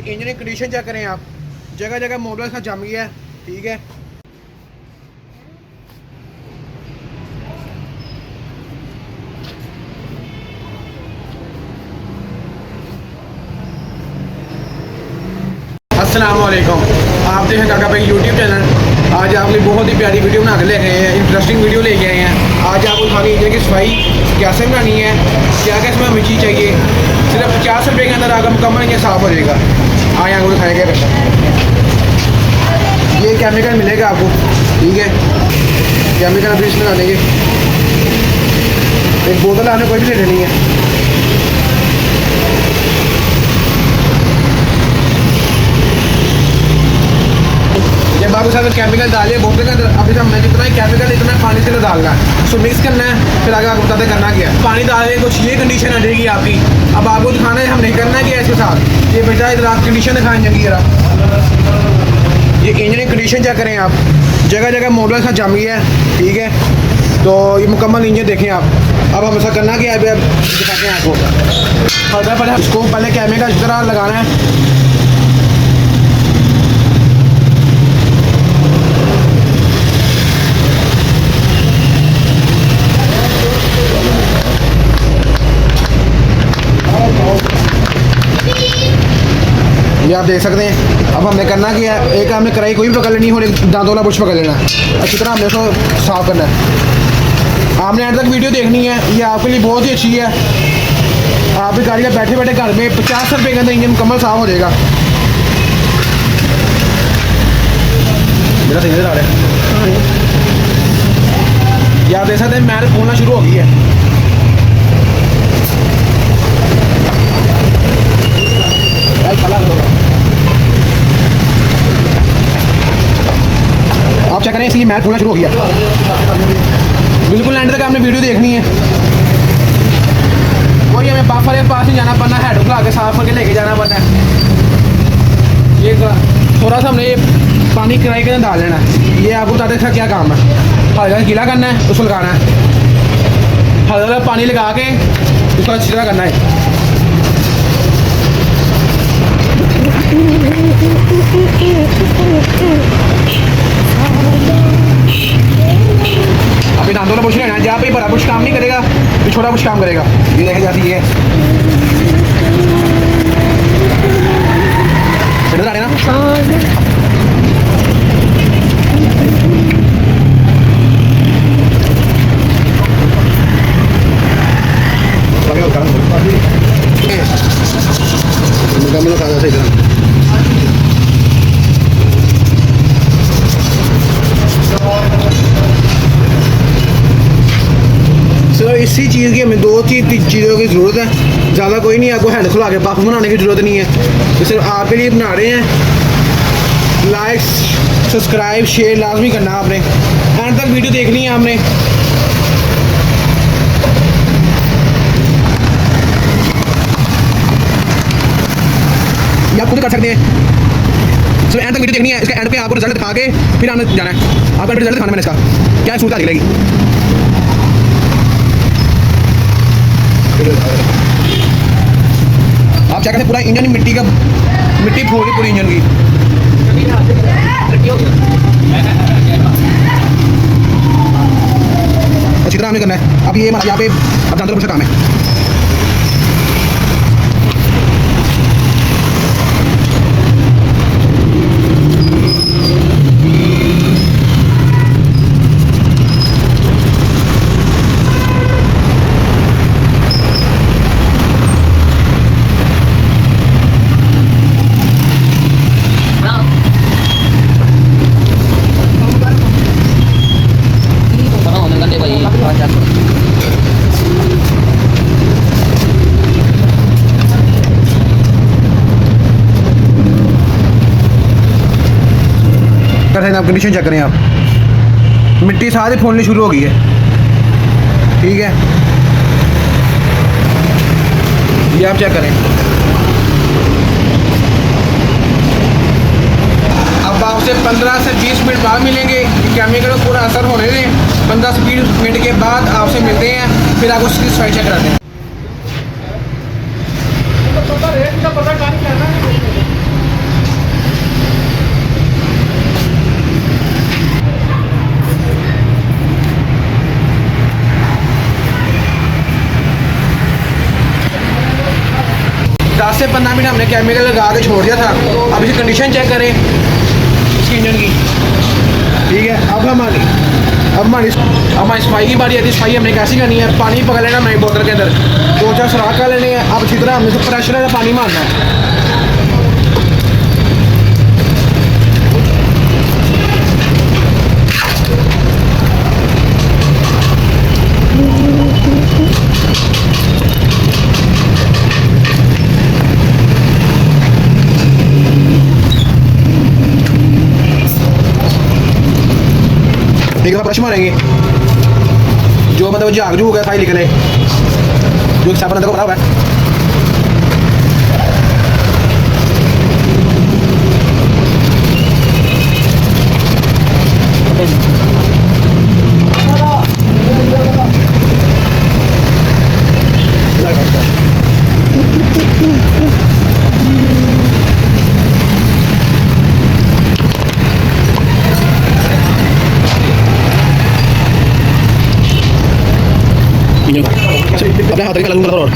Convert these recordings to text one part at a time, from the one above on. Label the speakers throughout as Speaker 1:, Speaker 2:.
Speaker 1: Engine की condition check करें आप, जगह जगह मोबिल का जम गया है। ठीक है, अस्सलाम वालेकुम। आप देखें काका भाई यूट्यूब चैनल। आज आपने बहुत ही प्यारी वीडियो बना के ले गए हैं, इंटरेस्टिंग वीडियो लेके आए हैं। आज आपको दिखाएंगे इंजन की सफाई कैसे बनानी है, क्या क्या इसमें हमें चीज़ चाहिए। सिर्फ 50 रुपये के अंदर आकर मुकम्मल इंजन साफ़ हो जाएगा। आए आपको दिखाया क्या करता है। ये केमिकल मिलेगा आपको, ठीक है। केमिकल अभी इसमें डालेंगे, एक बोतल आपने कोई भी ले लेनी है। जब आप उसके केमिकल डालिए बोतल के अंदर, अभी हमने जितना ही केमिकल इतना पानी से डालना है, उसको मिक्स करना है। फिर आगे आपको बताते करना क्या है। पानी डालने कुछ ये कंडीशन आ जाएगी आपकी। अब आपको दिखाना है हमने करना क्या है इसके साथ। ये बेटा इधर आप कंडीशन दिखाएं इंजन की जरा। ये इंजन की कंडीशन चेक करें आप, जगह जगह मोबिल का जम गया है। ठीक है, तो ये मुकम्मल इंजन देखें आप। अब हम ऐसा करना क्या है, दिखाते हैं आपको। पहले इसको पहले केमिकल इस तरह लगाना है। ये आप देख सकते हैं। अब हमने करना क्या है, एक हमने कढ़ाई कोई भी पकड़ लेनी है और एक दांतों वाला बुश पकड़ लेना है। अच्छी तरह हमने उसको साफ़ करना है। आपने एंड तक वीडियो देखनी है, ये आपके लिए बहुत ही अच्छी है। आप भी गाड़ी में बैठे बैठे घर में 50 रुपये के अंदर इंजन मुकम्मल साफ़ हो जाएगा। मेरा सही आ रहा है। ये आप देख सकते हैं मैल खोलना शुरू हो गई है। आप चेक करें, इसलिए मैच खोलना शुरू हो गया। बिल्कुल एंड तक आपने वीडियो देखनी है। वही हमें बाफर के पास ही जाना पड़ना है, हेड खुला के साफ करके लेके जाना पड़ना है। ये थोड़ा सा हमने ये पानी कढ़ाई के अंदर डाल लेना है। ये आपको बताते हैं क्या काम है। हल्का गीला करना है, उसको लगाना है। हल्का पानी लगा के उसको अच्छी तरह करना है। अभी दांतों में बुश लेना है। जहाँ पे बड़ा बुश काम नहीं करेगा, ये छोटा बुश काम करेगा। ये देखी जाती है ना। इसी चीज़ की हमें दो चीज़ों की ज़रूरत है, ज़्यादा कोई नहीं। आपको हैंड खुला के पफ बनाने की ज़रूरत नहीं है। तो सिर्फ आपके लिए बना रहे हैं। लाइक सब्सक्राइब शेयर लाजमी करना आपने, एंड तक वीडियो देखनी है आपने। ये आप खुद कर सकते हैं। सिर्फ एंड तक वीडियो देखनी है। इसके एंड पे आपको रिजल्ट दिखा के फिर आने जाना है। आपका रिजल्ट दिखाना मैंने इसका क्या सूरत निकलेगी। आप चेक करें पूरा इंजन मिट्टी फोड़ दी पूरी इंजन की। अच्छी तरह हमने करना है। अब ये यहाँ पे अब जानते हो काम है। आप कंडीशन चेक करें आप, मिट्टी सारी फोड़नी शुरू हो गई है। ठीक है, ये आप चेक करें। अब आपसे 15 से 20 मिनट बाद मिलेंगे। केमिकल को पूरा असर होने दें। 15 से 20 मिनट के बाद आपसे मिलते हैं, फिर आपको उसकी सफाई चेक कराते हैं। 10 से 15 मिनट हमने केमिकल लगा के छोड़ दिया था। अब इसकी कंडीशन चेक करें इसकी इंजन की, ठीक है। अब हमारी सफाई की बारी आती है। सफाई हमने कैसी करनी है, पानी पकड़ लेना हमारी बोतल के अंदर, 2-4 सुराख कर लेने हैं। अब अच्छी तरह हमने तो प्रेशर है पानी मारना है। एक दफ़ा ब्रश मारेंगे, जो मतलब झाग जूग है फाइल निकले, जो साबुन अंदर को भरा हुआ है। अपने हाथ तरीका लगूंगा और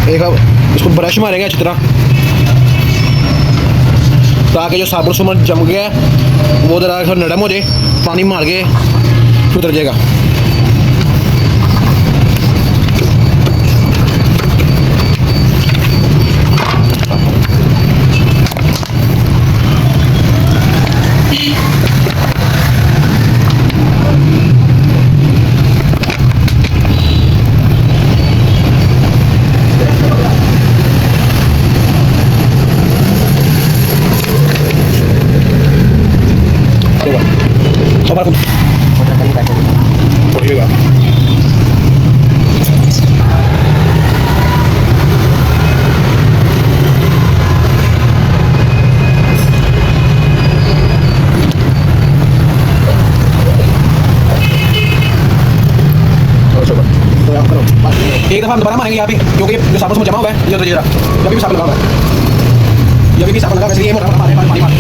Speaker 1: एक अब इसको ब्रश मारेंगे अच्छी तरह, ताकि जो साबुन सुमन जम गया है वो जरा नरम हो जाए। पानी मार के फिर उतर जाएगा। एक दफ़ा हम दोबारा मारेंगे यहाँ पे, क्योंकि जो साबुन में जमा हुआ है ये तो जरा अभी भी साबुन लगा हुआ है, ये अभी भी साबुन लगा हुआ है, इसलिए मोटा पानी मार।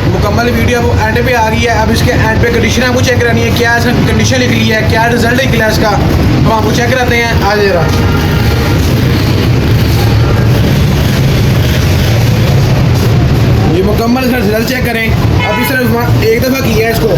Speaker 1: मुकम्मल वीडियो अब एंड पे आ गई है। अब इसके एंड पे कंडीशन हमको चेक करानी है, क्या इसका कंडीशन लिख ली है, क्या रिजल्ट निकला है इसका, अब हमको चेक कराते हैं। आज जरा ये मुकम्मल इसका रिजल्ट चेक करें। अभी सिर्फ एक दफ़ा किया है इसको।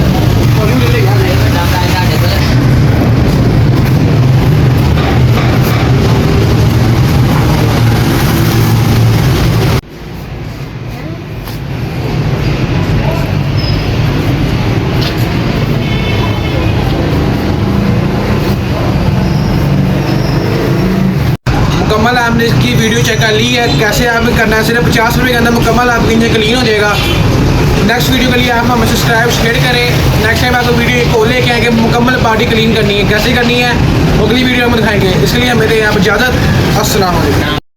Speaker 1: मुकम्मल आपने इसकी वीडियो चेक कर ली है, कैसे आप करना है। सिर्फ 50 रुपये के अंदर मुकम्मल आपकी इंजन क्लीन हो जाएगा। नेक्स्ट वीडियो के लिए आप हमें सब्सक्राइब शेयर करें। नेक्स्ट टाइम आपको वीडियो एक और लेके आएंगे, मुकम्मल पार्टी क्लीन करनी है, कैसे करनी है अगली वीडियो में दिखाएंगे। इसके लिए हमें दें आप इजाज़त। अस्सलाम वालेकुम।